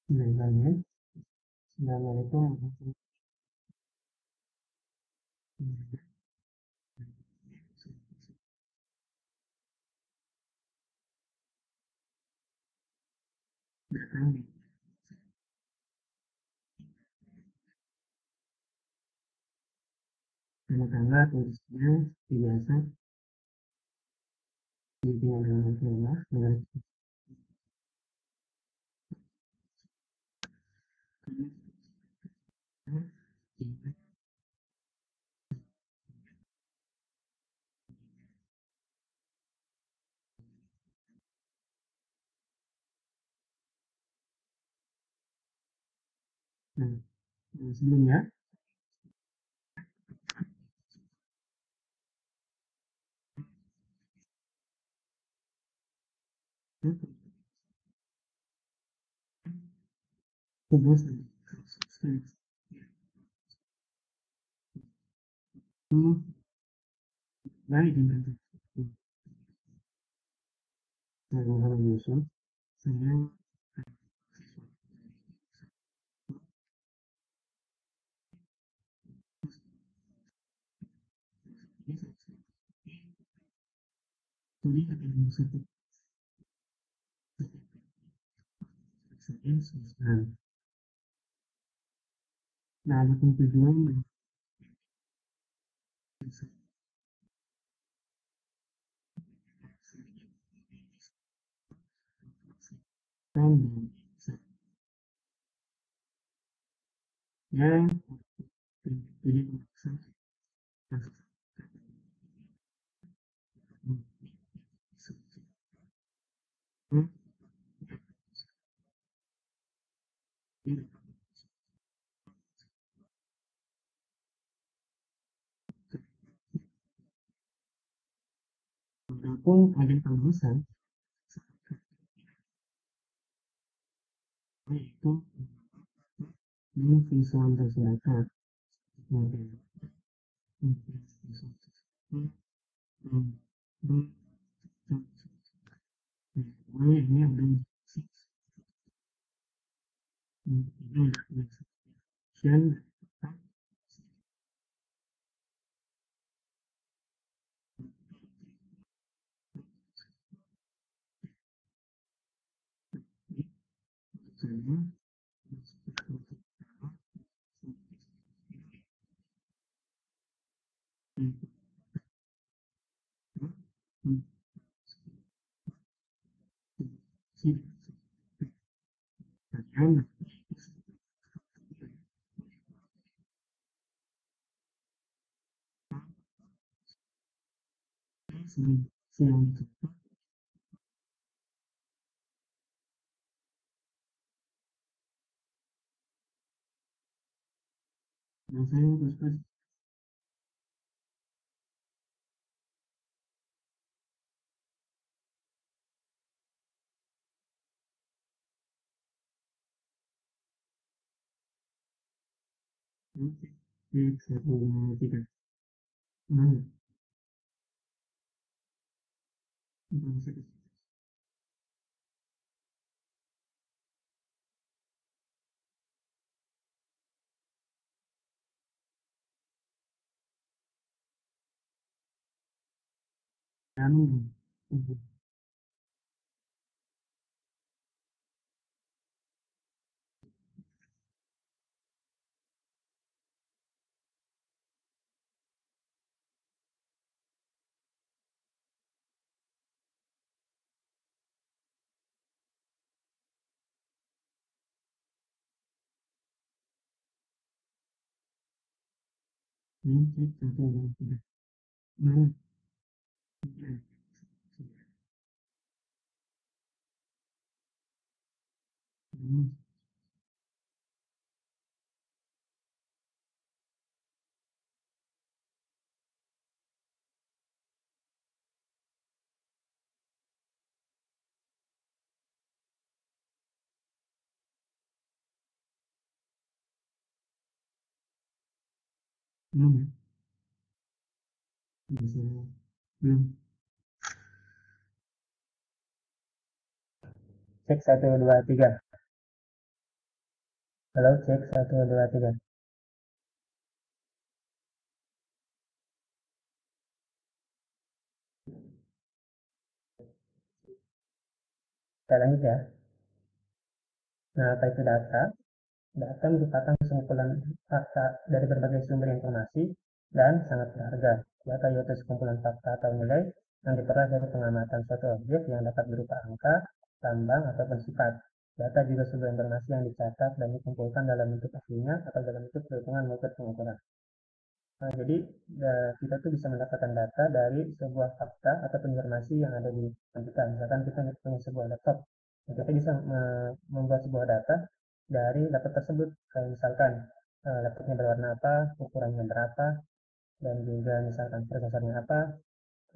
Biasanya, Assalamualaikum. Datang di tangga-tangga tulisnya biasa di dengan Allah dengan nah, sebelumnya tugas itu baik dengan Muhammad Yusuf saya studi akan masuk saya sosial. Nah, ada tujuan dan yang jadi pun ada pengurusan yaitu visual masyarakat model ini ada dan saya siang saya terus saya punya tiga mana kami ini satu tiga mana mana bisa belum cek satu dua tiga Halo, cek 1, 2, 3. Kita lanjut ya. Nah, apa itu data? Data merupakan kumpulan fakta dari berbagai sumber informasi dan sangat berharga. Data yaitu sekumpulan fakta atau nilai yang diperoleh dari pengamatan suatu objek yang dapat berupa angka, lambang, ataupun sifat. Data juga sebuah informasi yang dicatat dan dikumpulkan dalam bentuk aslinya atau dalam bentuk perhitungan maupun pengukuran. Nah, jadi kita tuh bisa mendapatkan data dari sebuah fakta atau informasi yang ada di komputer. Misalkan kita punya sebuah laptop, nah, kita bisa membuat sebuah data dari laptop tersebut. Kayak misalkan laptopnya berwarna apa, ukurannya berapa, dan juga misalkan prosesornya apa,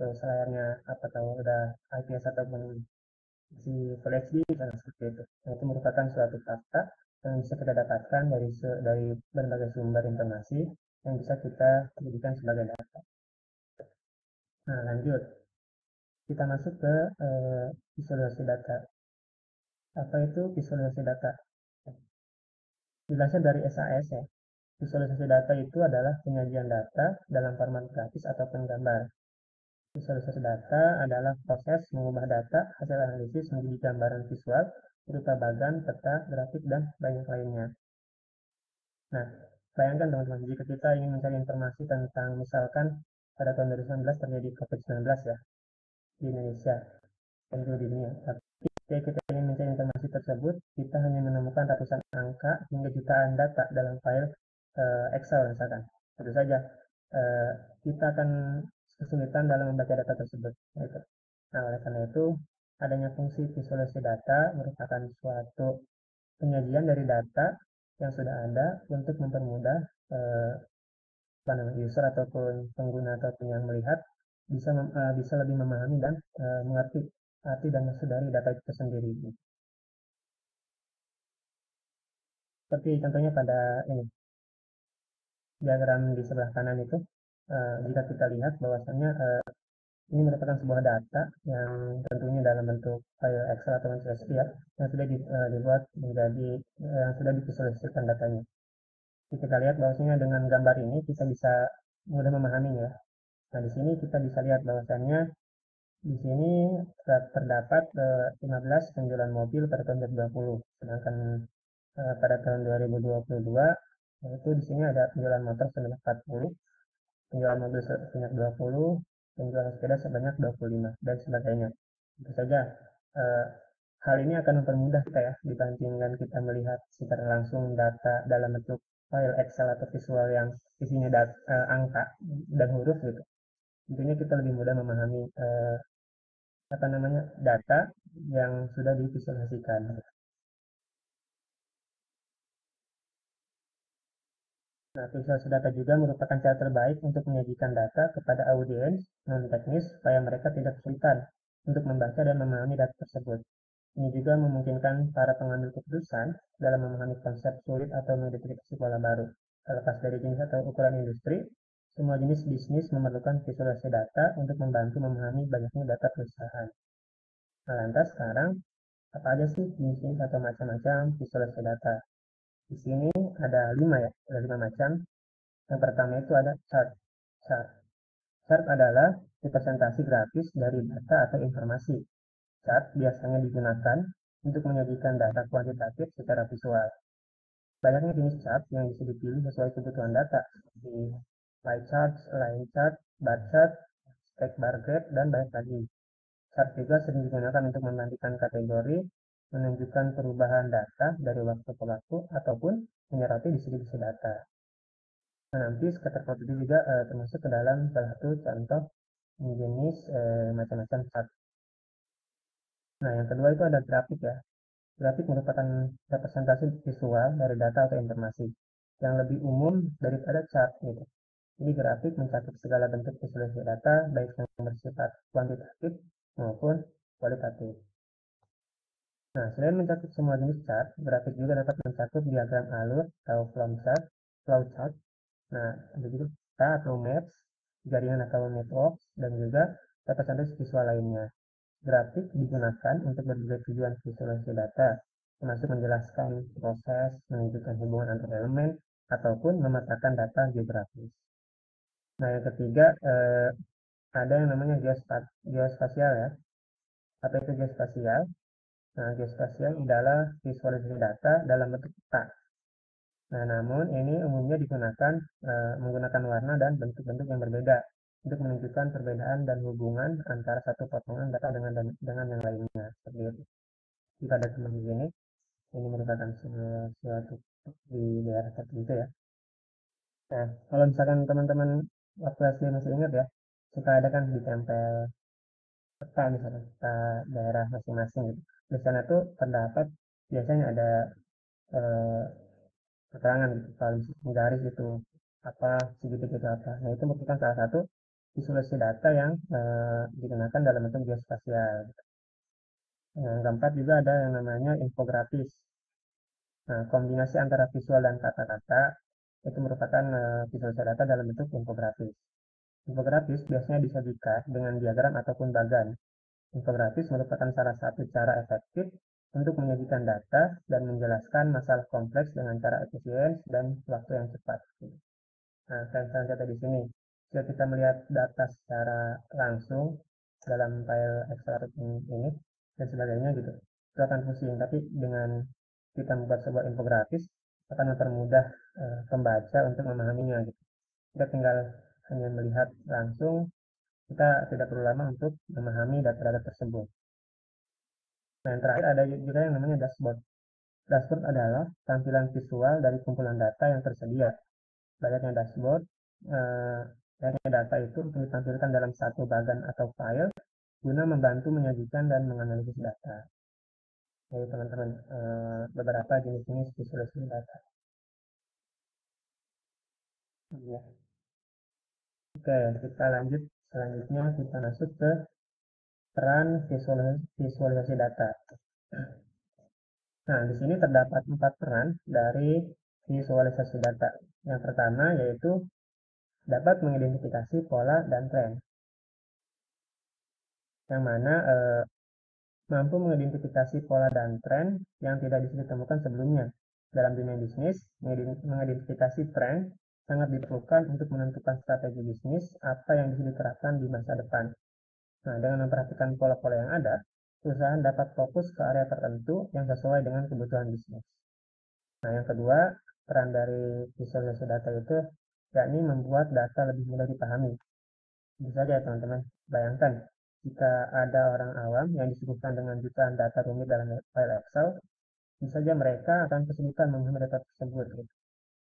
terus layarnya apa tahu udah IPS ataupun si Full HD dan seperti itu. Nah, itu merupakan suatu fakta yang bisa kita dapatkan dari berbagai sumber informasi yang bisa kita jadikan sebagai data. Nah, lanjut. Kita masuk ke visualisasi data. Apa itu visualisasi data? Jelasnya dari SAS ya. Visualisasi data itu adalah penyajian data dalam format grafis ataupun gambar. Visualisasi data adalah proses mengubah data hasil analisis menjadi gambaran visual berupa bagan, peta, grafik, dan banyak lainnya. Nah, bayangkan teman-teman, jika kita ingin mencari informasi tentang misalkan pada tahun 2019 terjadi COVID-19 ya di Indonesia dan juga di dunia. Jika kita ingin mencari informasi tersebut, kita hanya menemukan ratusan angka hingga jutaan data dalam file Excel misalkan. Tentu saja eh, kita akan kesulitan dalam membaca data tersebut. Gitu. Nah, oleh karena itu, adanya fungsi visualisasi data merupakan suatu penyajian dari data yang sudah ada untuk mempermudah eh, user ataupun pengguna ataupun yang melihat bisa lebih memahami dan mengerti arti dan maksud dari data itu sendiri. Seperti contohnya pada ini diagram di sebelah kanan itu, jika kita lihat bahwasannya ini merupakan sebuah data yang tentunya dalam bentuk file Excel atau CSV ya, yang sudah dibuat menjadi yang sudah divisualisasikan datanya. Jadi kita lihat bahwasanya dengan gambar ini kita bisa mudah memahaminya. Nah, di sini kita bisa lihat bahwasannya di sini terdapat 15 penjualan mobil pada tahun 2020, sedangkan pada tahun 2022 yaitu di sini ada penjualan motor sebanyak 40, penjualan mobil sebanyak 20, penjualan sepeda sebanyak 25 dan sebagainya. Tentu saja eh, hal ini akan mempermudah kita ya dibandingkan kita melihat secara langsung data dalam bentuk file Excel atau visual yang isinya angka dan huruf gitu. Tentunya kita lebih mudah memahami apa namanya data yang sudah divisualisasikan. Nah, visualisasi data juga merupakan cara terbaik untuk menyajikan data kepada audiens non-teknis supaya mereka tidak kesulitan untuk membaca dan memahami data tersebut. Ini juga memungkinkan para pengambil keputusan dalam memahami konsep sulit atau mengidentifikasi pola baru. Terlepas dari jenis atau ukuran industri, semua jenis bisnis memerlukan visualisasi data untuk membantu memahami banyaknya data perusahaan. Nah, lantas sekarang, apa aja sih jenis atau macam-macam visualisasi data? Di sini ada 5 ya, ada 5 macam. Yang pertama itu ada chart. Chart, chart adalah representasi grafis dari data atau informasi. Chart biasanya digunakan untuk menyajikan data kuantitatif secara visual. Banyaknya jenis chart yang bisa dipilih sesuai kebutuhan data, seperti pie chart, line chart, bar chart, stack bar graph, dan banyak lagi. Chart juga sering digunakan untuk membandingkan kategori, menunjukkan perubahan data dari waktu ke waktu, ataupun menyoroti distribusi data. Nah, nanti scatter plot itu juga termasuk ke dalam salah satu contoh jenis macam-macam chart. Nah, yang kedua itu ada grafik ya. Grafik merupakan representasi visual dari data atau informasi yang lebih umum daripada chart gitu. Jadi grafik mencakup segala bentuk visualisasi data baik yang bersifat kuantitatif maupun kualitatif. Nah, selain mencakup semua jenis chart, grafik juga dapat mencakup diagram alur atau flow chart. Nah, ada juga peta atau maps, jaringan atau network, dan juga representasi visual lainnya. Grafik digunakan untuk berbagai tujuan visualisasi data, termasuk menjelaskan proses, menunjukkan hubungan antar elemen, ataupun memetakan data geografis. Nah, yang ketiga, ada yang namanya geospasial ya. Apa itu geospasial? Nah, geospasial adalah visualisasi data dalam bentuk peta. Nah, namun ini umumnya digunakan menggunakan warna dan bentuk-bentuk yang berbeda untuk menunjukkan perbedaan dan hubungan antara satu potongan data dengan yang lainnya. Seperti itu. Jika ada teman di sini, ini merupakan suatu di daerah tertentu ya. Nah, kalau misalkan teman-teman waktu SD masih ingat ya, suka ada kan ditempel peta misalnya peta daerah masing-masing gitu. Di sana tuh terdapat biasanya ada eh, keterangan gitu kalau misalnya garis itu apa segitiga itu apa. Nah itu merupakan salah satu visualisasi data yang digunakan dalam bentuk geospasial. Yang keempat juga ada yang namanya infografis. Nah, kombinasi antara visual dan kata-kata itu merupakan visualisasi data dalam bentuk infografis. Infografis biasanya disajikan dengan diagram ataupun bagan. Infografis merupakan salah satu cara efektif untuk menyajikan data dan menjelaskan masalah kompleks dengan cara efisien dan waktu yang cepat. Nah, contoh di sini, jika kita melihat data secara langsung dalam file Excel ini dan sebagainya gitu, itu akan pusing. Tapi dengan kita membuat sebuah infografis akan mempermudah pembaca untuk memahaminya gitu. Kita tinggal hanya melihat langsung, kita tidak perlu lama untuk memahami data-data tersebut. Nah, yang terakhir ada juga yang namanya dashboard. Dashboard adalah tampilan visual dari kumpulan data yang tersedia. Banyaknya dashboard, banyaknya data itu untuk ditampilkan dalam satu bagan atau file guna membantu menyajikan dan menganalisis data. Jadi teman-teman, beberapa jenis-jenis visualisasi data. Ya. Oke, kita lanjut. Selanjutnya kita masuk ke peran visualisasi data. Nah, di sini terdapat 4 peran dari visualisasi data. Yang pertama yaitu dapat mengidentifikasi pola dan tren, yang mana mampu mengidentifikasi pola dan tren yang tidak bisa ditemukan sebelumnya. Dalam dunia bisnis, mengidentifikasi tren sangat diperlukan untuk menentukan strategi bisnis apa yang bisa diterapkan di masa depan. Nah, dengan memperhatikan pola-pola yang ada, perusahaan dapat fokus ke area tertentu yang sesuai dengan kebutuhan bisnis. Nah, yang kedua, peran dari visualisasi data itu yakni membuat data lebih mudah dipahami. Bisa saja teman-teman, bayangkan jika ada orang awam yang disuguhkan dengan jutaan data rumit dalam file Excel, bisa saja mereka akan kesulitan memahami data tersebut. Gitu.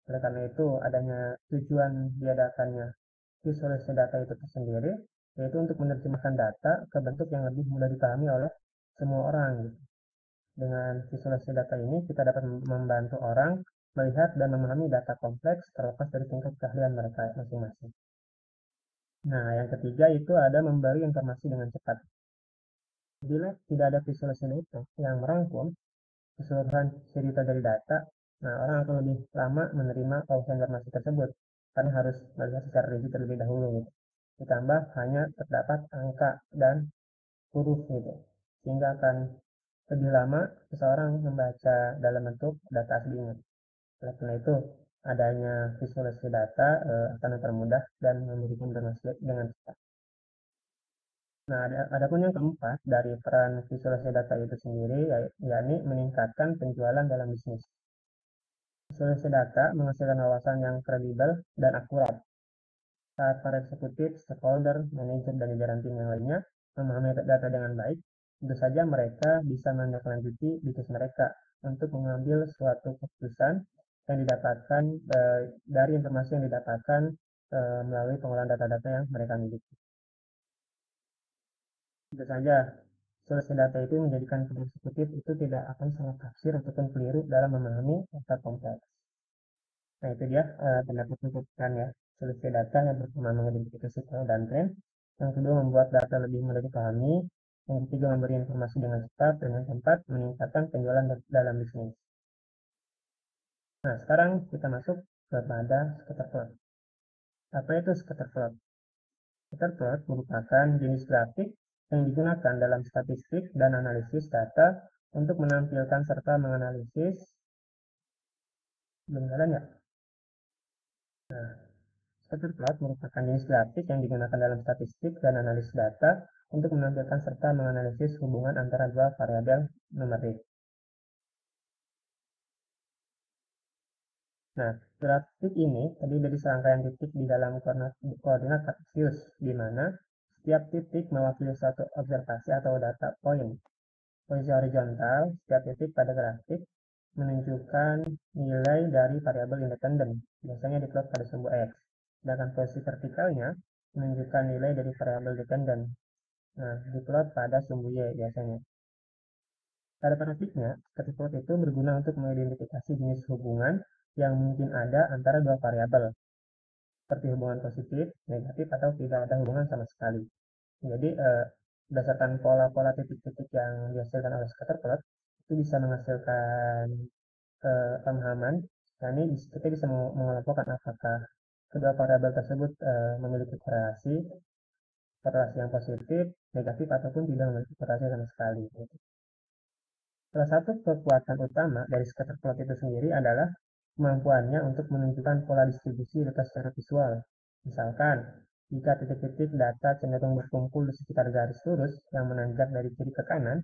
Oleh karena itu, adanya tujuan diadakannya visualisasi data itu tersendiri, yaitu untuk menerjemahkan data ke bentuk yang lebih mudah dipahami oleh semua orang. Gitu. Dengan visualisasi data ini, kita dapat membantu orang melihat dan memahami data kompleks terlepas dari tingkat keahlian mereka masing-masing. Nah, yang ketiga itu ada memberi informasi dengan cepat. Bila tidak ada visualisasi data yang merangkum keseluruhan cerita dari data, nah orang akan lebih lama menerima informasi tersebut karena harus melihat secara rinci terlebih dahulu gitu. Ditambah hanya terdapat angka dan huruf gitu, sehingga akan lebih lama seseorang membaca dalam bentuk data aslinya. Oleh karena itu, adanya visualisasi data akan mempermudah dan memberikan informasi dengan cepat. Nah, ada pun yang keempat dari peran visualisasi data itu sendiri, yakni meningkatkan penjualan dalam bisnis. Visualisasi data menghasilkan wawasan yang kredibel dan akurat. Saat para eksekutif, stakeholder, manajer, dan jajaran tim yang lainnya memahami data dengan baik, tentu saja mereka bisa menindaklanjuti bisnis mereka untuk mengambil suatu keputusan yang didapatkan dari informasi yang didapatkan melalui pengolahan data-data yang mereka miliki. Tentu saja, solusi data itu menjadikan para eksekutif itu tidak akan salah tafsir ataupun keliru dalam memahami data kompleks. Nah, itu dia pendapat tuntutan ya. Solusi data yang pertama mengidentifikasi pola dan tren. Yang kedua membuat data lebih mudah dipahami. Yang ketiga memberi informasi dengan cepat. Dan yang keempat meningkatkan penjualan dalam bisnis. Nah, sekarang kita masuk kepada scatter plot. Apa itu scatter plot? Scatter plot merupakan jenis grafik yang digunakan dalam statistik dan analisis data untuk menampilkan serta menganalisis. Belum jalan ya? Nah, scatter plot merupakan jenis grafik yang digunakan dalam statistik dan analisis data untuk menampilkan serta menganalisis hubungan antara dua variabel numerik. Nah, grafik ini terdiri dari serangkaian titik di dalam koordinat kartesius, di mana setiap titik mewakili suatu observasi atau data point. Posisi horizontal setiap titik pada grafik menunjukkan nilai dari variabel independen, biasanya diplot pada sumbu X. Sedangkan posisi vertikalnya menunjukkan nilai dari variabel dependen. Nah, diplot pada sumbu Y biasanya. Pada prinsipnya, scatter plot itu berguna untuk mengidentifikasi jenis hubungan yang mungkin ada antara dua variabel, seperti hubungan positif, negatif, atau tidak ada hubungan sama sekali. Jadi, berdasarkan pola-pola titik-titik yang dihasilkan oleh scatter plot, itu bisa menghasilkan pemahaman. Nah, ini kita bisa mengelompokkan apakah kedua variabel tersebut memiliki korelasi yang positif, negatif, ataupun tidak memiliki korelasi sama sekali. Gitu. Salah satu kekuatan utama dari scatter plot itu sendiri adalah kemampuannya untuk menunjukkan pola distribusi data secara visual. Misalkan, jika titik-titik data cenderung berkumpul di sekitar garis lurus yang menanjak dari kiri ke kanan,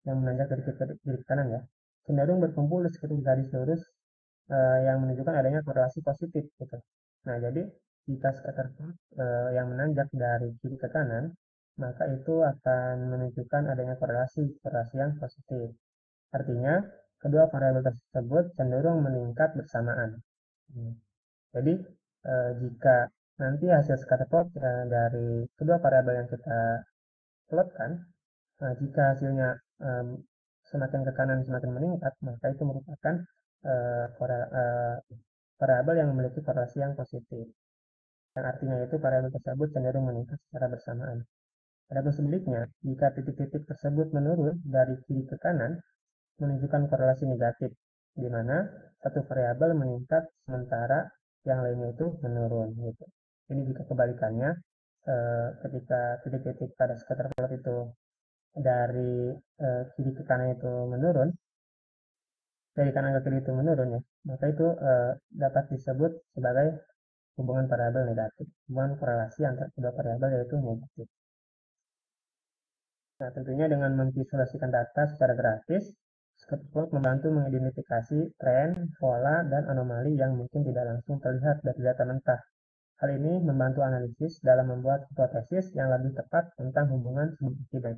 ya, cenderung berkumpul di sekitar garis lurus yang menunjukkan adanya korelasi positif gitu. Nah, jadi jika scatter plot yang menanjak dari kiri ke kanan, maka itu akan menunjukkan adanya korelasi yang positif. Artinya, kedua variabel tersebut cenderung meningkat bersamaan. Jadi, jika nanti hasil scatter plot dari kedua variabel yang kita plotkan, jika hasilnya semakin ke kanan semakin meningkat, maka itu merupakan variabel yang memiliki korelasi yang positif. Yang artinya itu variabel tersebut cenderung meningkat secara bersamaan. Adapun sebaliknya, jika titik-titik tersebut menurun dari kiri ke kanan, menunjukkan korelasi negatif, di mana satu variabel meningkat sementara yang lainnya itu menurun. Gitu. Jadi jika kebalikannya, ketika titik-titik pada scatter plot itu dari kiri ke kanan itu menurun, dari kanan ke kiri itu menurun ya, maka itu dapat disebut sebagai hubungan variabel negatif, hubungan korelasi antara kedua variabel yaitu negatif. Nah, tentunya dengan memvisualisasikan data secara grafis, scatter plot membantu mengidentifikasi tren, pola, dan anomali yang mungkin tidak langsung terlihat dari data mentah. Hal ini membantu analisis dalam membuat hipotesis yang lebih tepat tentang hubungan sebab akibat,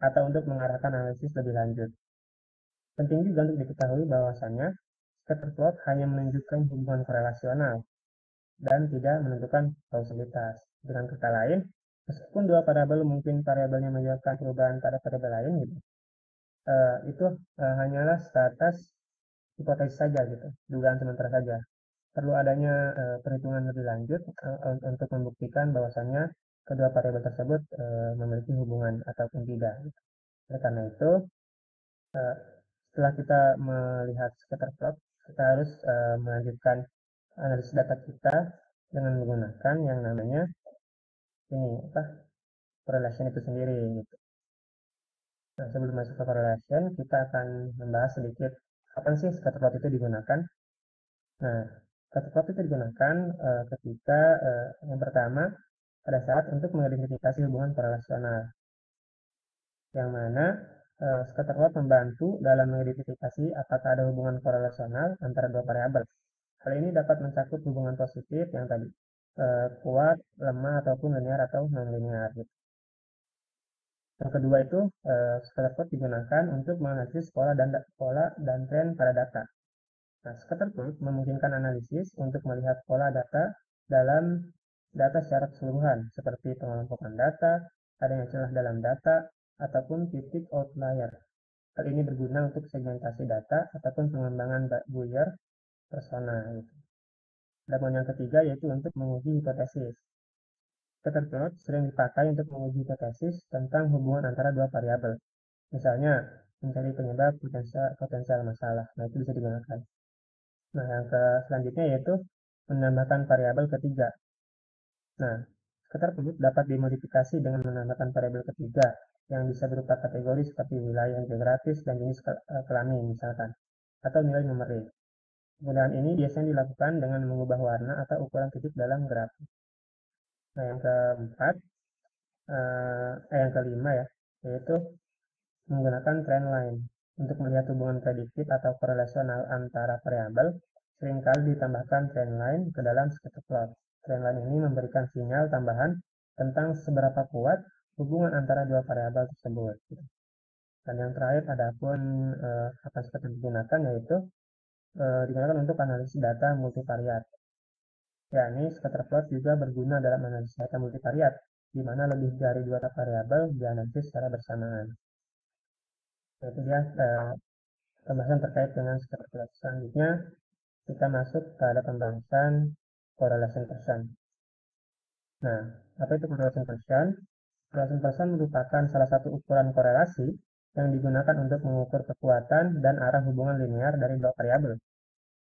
atau untuk mengarahkan analisis lebih lanjut. Penting juga untuk diketahui bahwasannya scatter plot hanya menunjukkan hubungan korelasional dan tidak menentukan kausalitas. Dengan kata lain, meskipun dua variabel mungkin variabelnya menyebabkan perubahan pada variabel lain gitu, itu hanyalah sebatas hipotesis saja gitu, dugaan sementara saja. Perlu adanya perhitungan lebih lanjut untuk membuktikan bahwasannya kedua variabel tersebut memiliki hubungan ataupun tidak. Gitu. Oleh karena itu, setelah kita melihat scatter plot, kita harus melanjutkan analisis data kita dengan menggunakan yang namanya correlation itu sendiri gitu. Nah, sebelum masuk ke correlation, kita akan membahas sedikit kapan sih scatter plot itu digunakan. Nah, scatter plot itu digunakan ketika yang pertama pada saat untuk mengidentifikasi hubungan korelasional, yang mana scatter plot membantu dalam mengidentifikasi apakah ada hubungan korelasional antara dua variabel. Hal ini dapat mencakup hubungan positif yang tadi kuat, lemah, ataupun linear atau non-linear. Gitu. Yang kedua itu scatter plot digunakan untuk menganalisis pola dan tren pada data. Nah, scatter plot memungkinkan analisis untuk melihat pola data dalam data secara keseluruhan, seperti pengelompokan data, adanya celah dalam data, ataupun titik outlier. Hal ini berguna untuk segmentasi data ataupun pengembangan Boolean persona. Gitu. Dan yang ketiga yaitu untuk menguji hipotesis. Scatter plot sering dipakai untuk menguji hipotesis tentang hubungan antara dua variabel. Misalnya, mencari penyebab potensial masalah. Nah, itu bisa digunakan. Nah, yang selanjutnya yaitu menambahkan variabel ketiga. Nah, scatter plot dapat dimodifikasi dengan menambahkan variabel ketiga. yang bisa berupa kategori seperti wilayah geografis dan jenis kelamin misalkan, atau nilai numerik. Penggunaan ini biasanya dilakukan dengan mengubah warna atau ukuran titik dalam grafik. Nah, yang keempat, yang kelima ya, yaitu menggunakan trendline. Untuk melihat hubungan prediktif atau korelasional antara variabel, seringkali ditambahkan trendline ke dalam scatter plot. Trendline ini memberikan sinyal tambahan tentang seberapa kuat hubungan antara dua variabel tersebut. Dan yang terakhir, adapun akan seperti digunakan yaitu digunakan untuk analisis data multivariat. Yakni scatter plot juga berguna dalam analisis data multivariat, di mana lebih dari dua variabel dianalisis secara bersamaan. Itu dia pembahasan terkait dengan scatter plot. Selanjutnya kita masuk pada pembahasan correlation percent. Nah, apa itu correlation percent? Correlation percent merupakan salah satu ukuran korelasi yang digunakan untuk mengukur kekuatan dan arah hubungan linear dari dua variabel,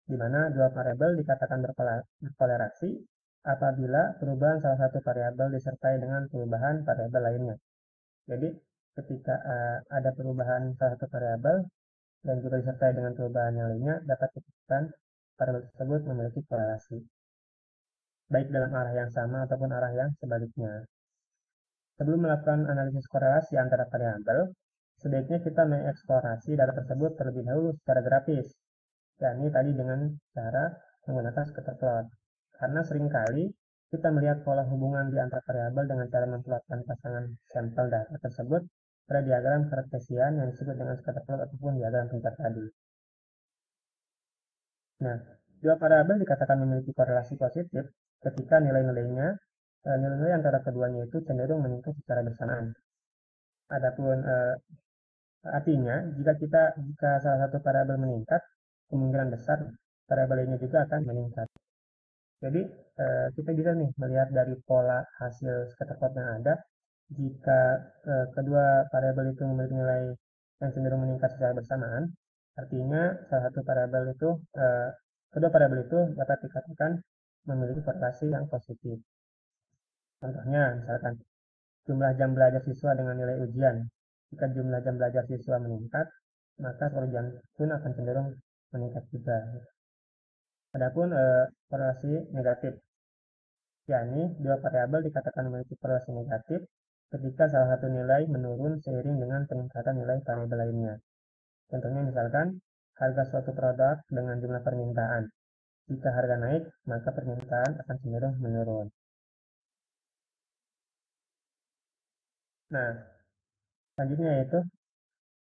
di mana dua variabel dikatakan berkorelasi apabila perubahan salah satu variabel disertai dengan perubahan variabel lainnya. Jadi, ketika ada perubahan salah satu variabel dan juga disertai dengan perubahan yang lainnya, dapat dikatakan variabel tersebut memiliki korelasi, baik dalam arah yang sama ataupun arah yang sebaliknya. Sebelum melakukan analisis korelasi antara variabel, sebaiknya kita mengeksplorasi data tersebut terlebih dahulu secara grafis, yakni tadi dengan cara menggunakan scatter plot. Karena seringkali kita melihat pola hubungan di antara variabel dengan cara memplotkan pasangan sampel data tersebut pada diagram Cartesian yang disebut dengan scatter plot ataupun diagram pintar tadi. Nah, dua variabel dikatakan memiliki korelasi positif ketika nilai-nilai antara keduanya itu cenderung meningkat secara bersamaan. Adapun artinya, jika salah satu variabel meningkat, kemungkinan besar variabel lainnya juga akan meningkat. Jadi kita bisa nih melihat dari pola hasil scatter plot yang ada, jika kedua variabel itu memiliki nilai yang cenderung meningkat secara bersamaan, artinya salah satu variabel itu kedua variabel itu dapat dikatakan memiliki korelasi yang positif. Contohnya, misalkan jumlah jam belajar siswa dengan nilai ujian. Jika jumlah jam belajar siswa meningkat, maka skor ujian pun akan cenderung meningkat juga. Adapun korelasi negatif, yakni dua variabel dikatakan memiliki korelasi negatif ketika salah satu nilai menurun seiring dengan peningkatan nilai variabel lainnya. Contohnya misalkan harga suatu produk dengan jumlah permintaan. Jika harga naik, maka permintaan akan cenderung menurun. Nah, selanjutnya yaitu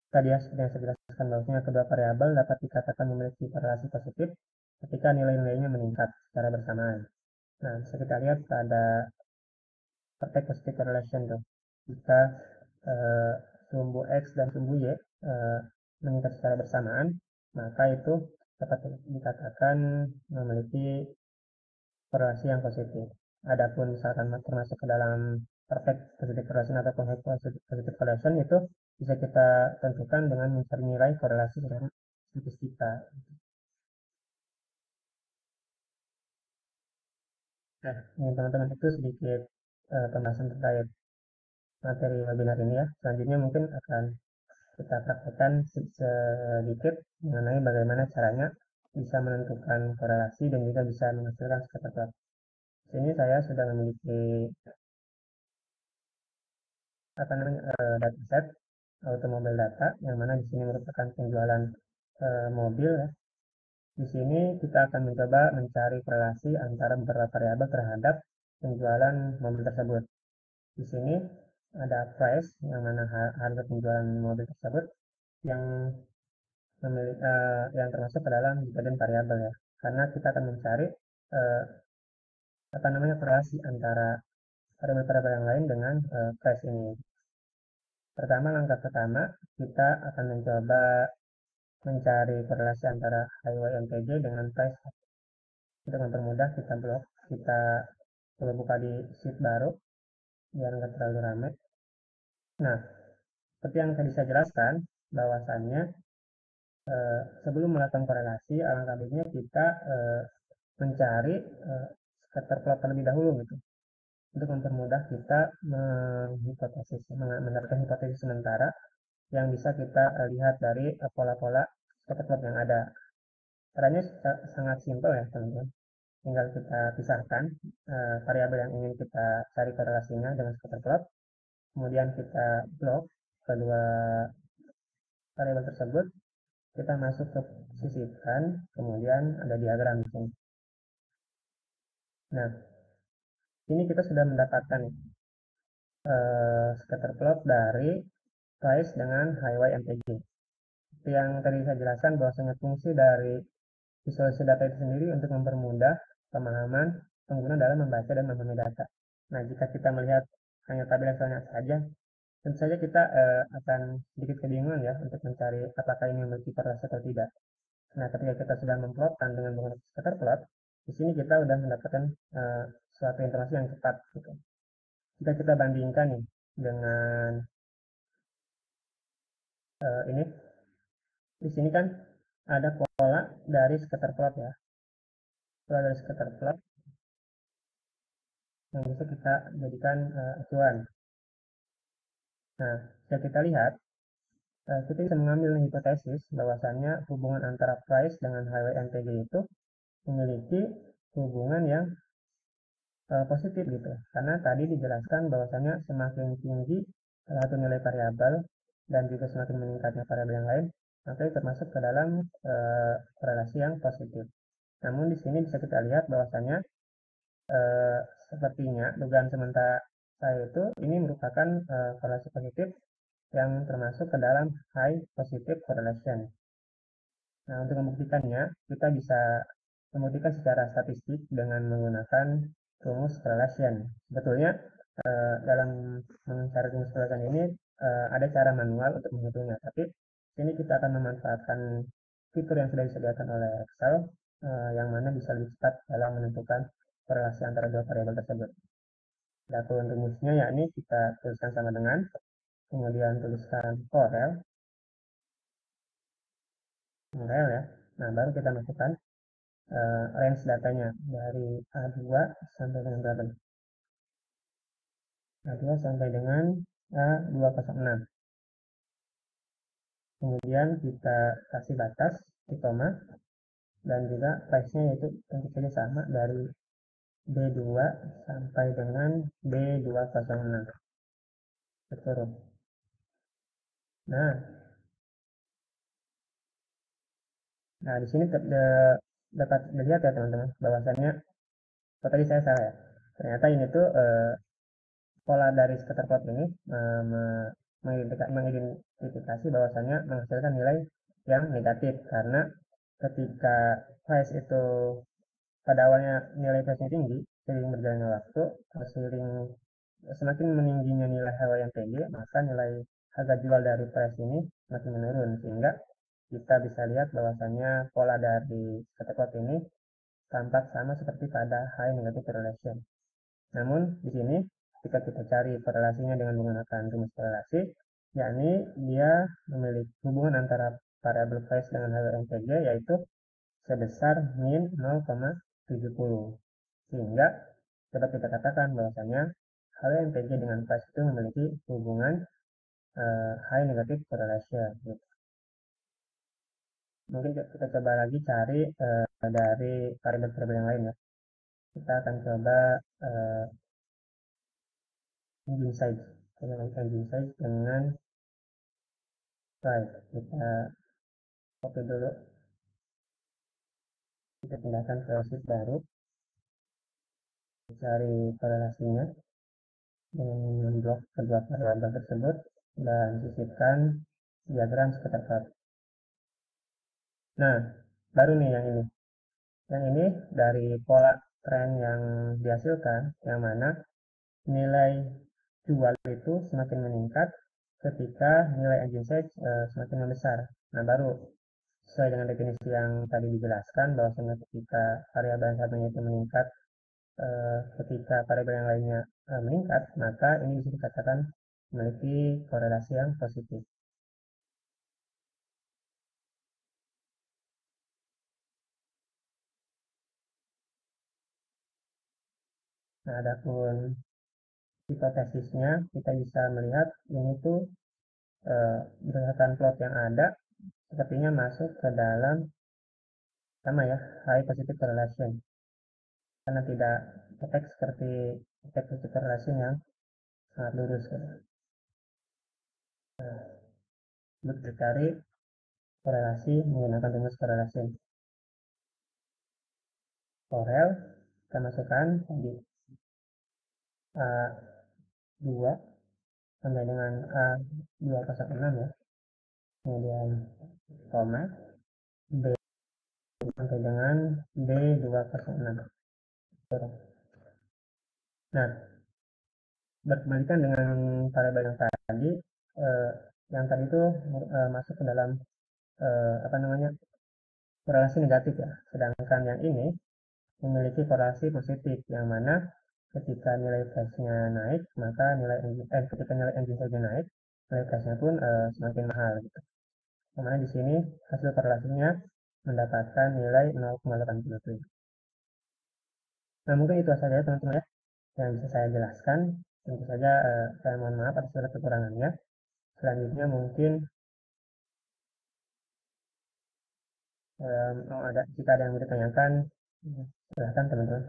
tadi seperti yang saya jelaskan bahwasanya kedua variabel dapat dikatakan memiliki korelasi positif ketika nilai-nilainya meningkat secara bersamaan. Nah, bisa kita lihat pada praktek positive correlation tuh. Jika sumbu X dan sumbu Y meningkat secara bersamaan, maka itu dapat dikatakan memiliki korelasi yang positif. Adapun misalkan termasuk ke dalam perfect positive correlation ataupun high positive correlation itu bisa kita tentukan dengan mencari nilai korelasi dengan statistika. Nah, ini teman-teman itu sedikit pembahasan terkait materi webinar ini ya. Selanjutnya mungkin akan kita praktekkan sedikit mengenai bagaimana caranya bisa menentukan korelasi dan juga bisa menghasilkan scatter plot. Di sini saya sudah memiliki dataset automobile data yang mana di sini merupakan penjualan mobil ya. Di sini kita akan mencoba mencari korelasi antara beberapa variabel terhadap penjualan mobil tersebut. Di sini ada price yang mana harga penjualan mobil tersebut yang yang termasuk ke dalam dividen variabel ya. Karena kita akan mencari korelasi antara variabel-variabel yang lain dengan price ini. Langkah pertama kita akan mencoba mencari korelasi antara HYMPG dengan price. Untuk mempermudah kita coba buka di sheet baru biar nggak terlalu ramai. Nah, seperti yang tadi saya jelaskan, bahwasannya sebelum melakukan korelasi, alangkah baiknya kita mencari scatter plot terlebih dahulu gitu. untuk mempermudah kita menerapkan hipotesis sementara yang bisa kita lihat dari pola-pola scatter plot yang ada. Caranya sangat simpel ya teman-teman. Tinggal kita pisahkan variabel yang ingin kita cari korelasinya dengan scatter plot. Kemudian kita blok kedua variabel tersebut. Kita masuk ke sisipkan, kemudian ada diagram di sini. Nah, ini kita sudah mendapatkan scatter plot dari price dengan HYMTG. Yang tadi saya jelaskan bahwasanya fungsi dari visualisasi data itu sendiri untuk mempermudah pemahaman pengguna dalam membaca dan memahami data. Nah, jika kita melihat hanya tabel Excelnya saja, tentu saja kita akan sedikit kebingungan ya untuk mencari apakah ini memiliki korelasi atau tidak. Nah, ketika kita sudah memplotkan dengan menggunakan scatter plot, di sini kita sudah mendapatkan suatu informasi yang cepat. Gitu. Jika kita bandingkan nih dengan ini, di sini kan ada pola dari scatter plot ya. Pola dari scatter plot yang bisa kita jadikan acuan. Nah, jika kita lihat, kita bisa mengambil hipotesis bahwasannya hubungan antara price dengan HWMTG itu memiliki hubungan yang positif gitu. Karena tadi dijelaskan bahwasannya semakin tinggi salah satu nilai variabel dan juga semakin meningkatnya variabel yang lain, maka itu termasuk ke dalam korelasi yang positif. Namun di sini bisa kita lihat bahwasannya sepertinya dugaan sementara saya itu ini merupakan korelasi positif yang termasuk ke dalam high positive correlation. Nah, untuk membuktikannya, kita bisa membuktikan secara statistik dengan menggunakan rumus correlation. Sebetulnya dalam mencari rumus correlation ini ada cara manual untuk menghitungnya, tapi sini kita akan memanfaatkan fitur yang sudah disediakan oleh Excel yang mana bisa lebih cepat dalam menentukan korelasi antara dua variabel tersebut. Adapun rumusnya yakni kita tuliskan sama dengan, kemudian tuliskan korel ya. Nah, baru kita masukkan range datanya dari A2 sampai dengan berapa? A2 sampai dengan A206. Kemudian kita kasih batas di koma dan juga price-nya yaitu tentu saja sama dari B2 sampai dengan B206. Betul. Nah, di sini dapat dilihat ya teman-teman bahwasannya tadi saya salah ya. Ternyata ini tuh pola dari scatter plot ini mengidentifikasi bahwasannya menghasilkan nilai yang negatif karena ketika price itu pada awalnya nilai price-nya tinggi, seiring berjalannya waktu, seiring semakin meningginya nilai yang tinggi, maka nilai harga jual dari price ini semakin menurun sehingga kita bisa lihat bahwasannya pola dari scatter plot ini tampak sama seperti pada high negative correlation. Namun di sini jika kita cari korelasinya dengan menggunakan rumus korelasi, yakni dia memiliki hubungan antara variabel price dengan HWMTG yaitu sebesar min 0,70. Sehingga dapat kita katakan bahwasanya HWMTG dengan price itu memiliki hubungan high negative correlation. Gitu. Mungkin kita coba lagi cari dari variabel-variabel yang lain ya. Kita akan coba engine size. Kita engine size dengan price. Kita copy dulu. Kita pindahkan ke sheet baru. Cari korelasinya dengan memblok kedua variabel tersebut dan sisipkan diagram scatter plot. Nah, baru nih yang ini. Yang ini dari pola tren yang dihasilkan, yang mana nilai jual itu semakin meningkat ketika nilai engine size semakin membesar. Nah, baru sesuai dengan definisi yang tadi dijelaskan bahwasanya ketika variabel yang satunya itu meningkat ketika variabel yang lainnya meningkat, maka ini bisa dikatakan memiliki korelasi yang positif. Nah, adapun hipotesisnya kita bisa melihat ini tuh berdasarkan plot yang ada sepertinya masuk ke dalam sama ya high positive correlation karena tidak efek seperti efek positive correlation yang sangat lurus gitu. Untuk dicari korelasi menggunakan rumus korelasi Corel kita masukkan di A2 sampai dengan A206 ya, kemudian koma B sampai dengan B206. Nah, berkebalikan dengan variabel yang tadi itu masuk ke dalam apa namanya korelasi negatif ya, sedangkan yang ini memiliki korelasi positif yang mana ketika nilai flashnya naik maka ketika nilai engine saja naik nilai flashnya pun semakin mahal gitu. Yang mana di sini hasil korelasinya mendapatkan nilai 0,87. Nah mungkin itu saja teman-teman ya yang bisa saya jelaskan. Tentu saja saya mohon maaf atas segala kekurangannya. Selanjutnya mungkin jika ada yang ditanyakan silahkan teman-teman.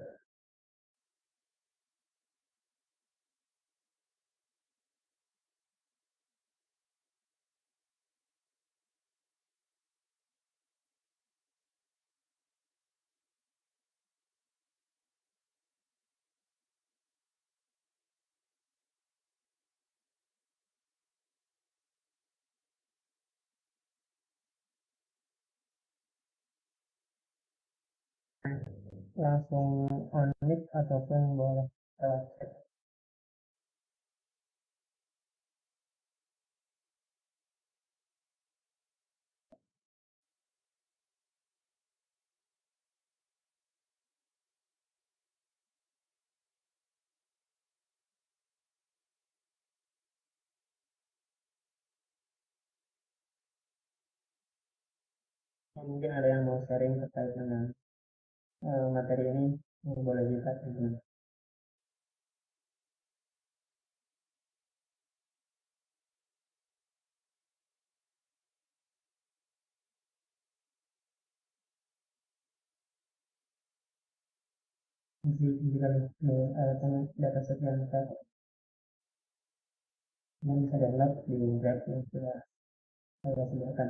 Langsung on mic ataupun boleh lewat chat. Mungkin ada yang mau sharing terkait dengan materi ini boleh juga teman-teman. Jika dataset yang bisa download di web yang sudah saya sediakan.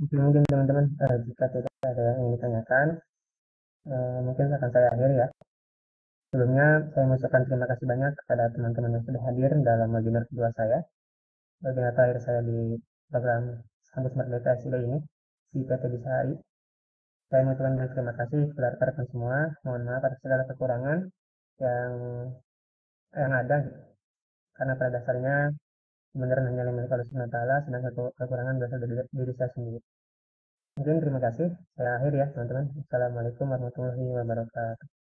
Mungkin teman-teman jika tidak ada yang ingin ditanyakan, mungkin akan saya akhiri ya. Sebelumnya saya mengucapkan terima kasih banyak kepada teman-teman yang sudah hadir dalam webinar kedua saya. Webinar terakhir saya di program Kampus Merdeka SID ini di PT Bisari. Saya mengucapkan terima kasih kepada rekan-rekan semua. Mohon maaf atas segala kekurangan yang ada gitu. Karena pada dasarnya kebenaran hanya milik Allah Subhanahu wa taala, sedangkan kekurangan berasal dari diri saya sendiri. Mungkin terima kasih. Saya akhir ya teman-teman. Assalamualaikum warahmatullahi wabarakatuh.